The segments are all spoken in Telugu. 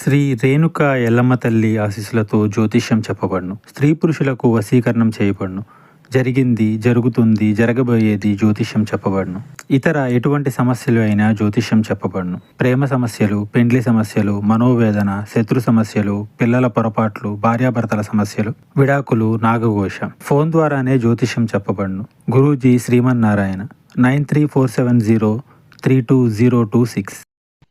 శ్రీ రేణుక ఎల్లమ్మ తల్లి ఆశీస్సులతో జ్యోతిష్యం చెప్పబడును. స్త్రీ పురుషులకు వశీకరణం చేయబడును. జరిగింది, జరుగుతుంది, జరగబోయేది జ్యోతిష్యం చెప్పబడును. ఇతర ఎటువంటి సమస్యలు అయినా జ్యోతిష్యం చెప్పబడును. ప్రేమ సమస్యలు, పెండ్లి సమస్యలు, మనోవేదన, శత్రు సమస్యలు, పిల్లల పొరపాట్లు, భార్యాభర్తల సమస్యలు, విడాకులు, నాగఘోష. ఫోన్ ద్వారానే జ్యోతిష్యం చెప్పబడును. గురూజీ శ్రీమన్నారాయణ 9347032026.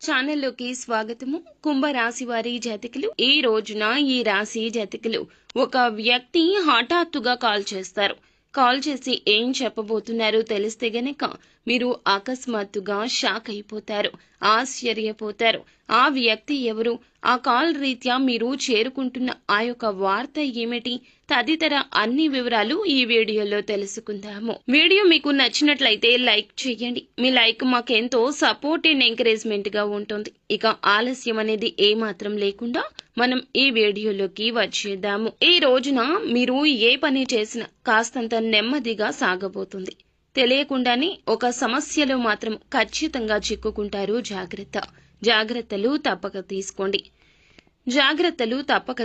ఛానల్లోకి స్వాగతము. కుంభరాశి వారి జాతకులు, ఈ రోజున ఈ రాశి జాతకులు ఒక వ్యక్తి హఠాత్తుగా కాల్ చేస్తారు. కాల్ చేసి ఏం చెప్పబోతున్నారో తెలిస్తే గనక మీరు అకస్మాత్తుగా షాక్ అయిపోతారు, ఆశ్చర్యపోతారు. ఆ వ్యక్తి ఎవరు, ఆ కాల్ రీత్యా మీరు చేరుకుంటున్న ఆ యొక్క వార్త ఏమిటి, తదితర అన్ని వివరాలు ఈ వీడియోలో తెలుసుకుందాము. వీడియో మీకు నచ్చినట్లయితే లైక్ చేయండి. మీ లైక్ మాకెంతో సపోర్ట్ అండ్ ఎంకరేజ్మెంట్ గా ఉంటుంది. ఇక ఆలస్యం అనేది ఏమాత్రం లేకుండా మనం ఈ వీడియోలోకి వచ్చేద్దాము. ఈ రోజున మీరు ఏ పని చేసినా కాస్తంత నెమ్మదిగా సాగబోతుంది. తెలియకుండానే ఒక సమస్యలో మాత్రం ఖచ్చితంగా చిక్కుకుంటారు. జాగ్రత్తలు తప్పక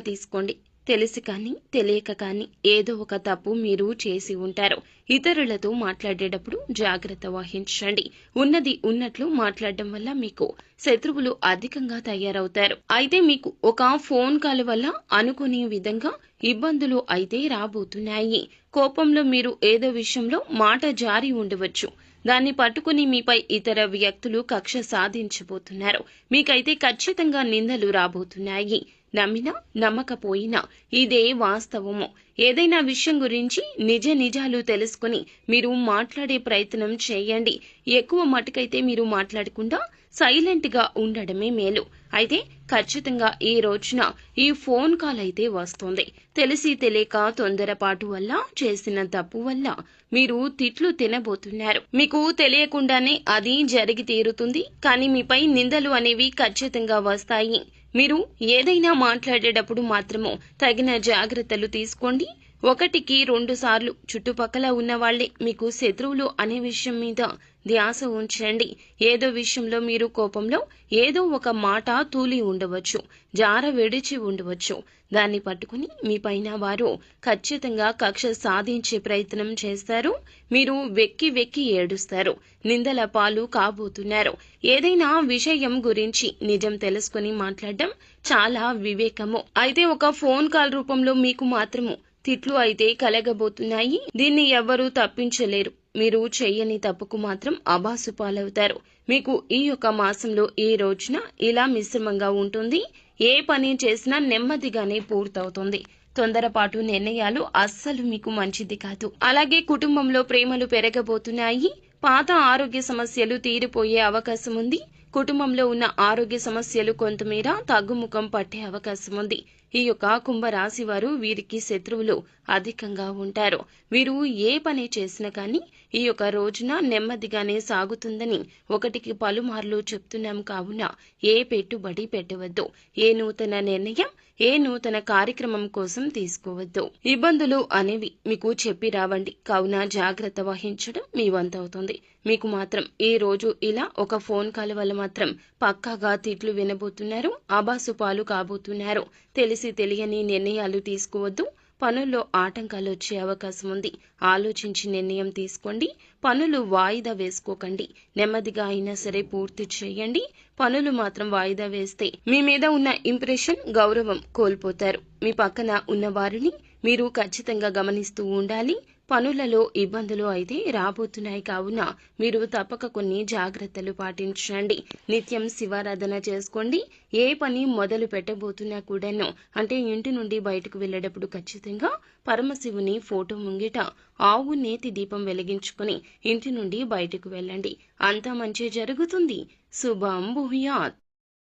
తీసుకోండి. తెలిసి కానీ తెలియక కానీ ఏదో ఒక తప్పు మీరు చేసి ఉంటారు. ఇతరులతో మాట్లాడేటప్పుడు జాగ్రత్త వహించండి. ఉన్నది ఉన్నట్లు మాట్లాడడం వల్ల మీకు శత్రువులు అధికంగా తయారవుతారు. అయితే మీకు ఒక ఫోన్ కాల్ వల్ల అనుకునే విధంగా ఇబ్బందులు అయితే రాబోతున్నాయి. కోపంలో మీరు ఏదో విషయంలో మాట జారి ఉండవచ్చు. దాన్ని పట్టుకుని మీపై ఇతర వ్యక్తులు కక్ష సాధించబోతున్నారు. మీకైతే ఖచ్చితంగా నిందలు రాబోతున్నాయి. నమ్మినా నమ్మకపోయినా ఇదే వాస్తవము. ఏదైనా విషయం గురించి నిజాలు తెలుసుకుని మీరు మాట్లాడే ప్రయత్నం చేయండి. ఎక్కువ మటుకైతే మీరు మాట్లాడకుండా సైలెంట్ గా ఉండడమే మేలు. అయితే ఖచ్చితంగా ఈ రోజున ఈ ఫోన్ కాల్ అయితే వస్తుంది. తెలిసి తెలియక తొందరపాటు వల్ల చేసిన తప్పు వల్ల మీరు తిట్లు తినబోతున్నారు. మీకు తెలియకుండానే అది జరిగి తీరుతుంది. కానీ మీపై నిందలు అనేవి ఖచ్చితంగా వస్తాయి. మీరు ఏదైనా మాట్లాడేటప్పుడు మాత్రము తగిన జాగ్రత్తలు తీసుకోండి. 1-2 సార్లు చుట్టుపక్కల ఉన్న వాళ్లే మీకు శత్రువులు అనే విషయం మీద ధ్యాస ఉంచండి. ఏదో విషయంలో మీరు కోపంలో ఏదో ఒక మాట తూలి ఉండవచ్చు, జార విడిచి ఉండవచ్చు. దాన్ని పట్టుకుని మీ పైన వారు ఖచ్చితంగా కక్ష సాధించే ప్రయత్నం చేస్తారు. మీరు వెక్కి ఏడుస్తారు, నిందల పాలు కాబోతున్నారు. ఏదైనా విషయం గురించి నిజం తెలుసుకుని మాట్లాడడం చాలా వివేకము. అయితే ఒక ఫోన్ కాల్ రూపంలో మీకు మాత్రము తిట్లు అయితే కలగబోతున్నాయి. దీన్ని ఎవ్వరూ తప్పించలేరు. మీరు చెయ్యని తప్పుకు మాత్రం అబాసు పాలవుతారు. మీకు ఈ యొక్క మాసంలో ఈ రోజున ఇలా మిశ్రమంగా ఉంటుంది. ఏ పని చేసినా నెమ్మదిగానే పూర్తవుతుంది. తొందరపాటు నిర్ణయాలు అస్సలు మీకు మంచిది కాదు. అలాగే కుటుంబంలో ప్రేమలు పెరగబోతున్నాయి. పాత ఆరోగ్య సమస్యలు తీరిపోయే అవకాశం ఉంది. కుటుంబంలో ఉన్న ఆరోగ్య సమస్యలు కొంతమేర తగ్గుముఖం పట్టే అవకాశం ఉంది. ఈ యొక్క కుంభరాశి వారు, వీరికి శత్రువులు అధికంగా ఉంటారు. వీరు ఏ పని చేసినా కానీ ఈ యొక్క రోజున నెమ్మదిగానే సాగుతుందని 1కి పలుమార్లు చెప్తున్నాం. కావున ఏ పెట్టుబడి పెట్టవద్దు. ఏ నూతన నిర్ణయం, ఏ నూతన కార్యక్రమం కోసం తీసుకోవద్దు. ఇబ్బందులు అనేవి మీకు చెప్పి రావండి. కావున జాగ్రత్త వహించడం మీ వంతవుతుంది. మీకు మాత్రం ఈ రోజు ఇలా ఒక ఫోన్ కాల్ వల్ల మాత్రం పక్కాగా తిట్లు వినబోతున్నారు, ఆబాసు పాలు కాబోతున్నారు. తెలిసి తెలియని నిర్ణయాలు తీసుకోవద్దు. పనుల్లో ఆటంకాలు వచ్చే అవకాశం ఉంది. ఆలోచించి నిర్ణయం తీసుకోండి. పనులు వాయిదా వేసుకోకండి. నెమ్మదిగా అయినా సరే పూర్తి చేయండి. పనులు మాత్రం వాయిదా వేస్తే మీ మీద ఉన్న ఇంప్రెషన్, గౌరవం కోల్పోతారు. మీ పక్కన ఉన్న వారిని మీరు ఖచ్చితంగా గమనిస్తూ ఉండాలి. పనులలో ఇబ్బందులు అయితే రాబోతున్నాయి. కావున మీరు తప్పక కొన్ని జాగ్రత్తలు పాటించండి. నిత్యం శివారాధన చేసుకోండి. ఏ పని మొదలు పెట్టబోతున్నా కూడాను, అంటే ఇంటి నుండి బయటకు వెళ్ళేటప్పుడు ఖచ్చితంగా పరమశివుని ఫోటో ముంగిట ఆవు నేతి దీపం వెలిగించుకుని ఇంటి నుండి బయటకు వెళ్ళండి. అంతా మంచి జరుగుతుంది. శుభం భూయాత్.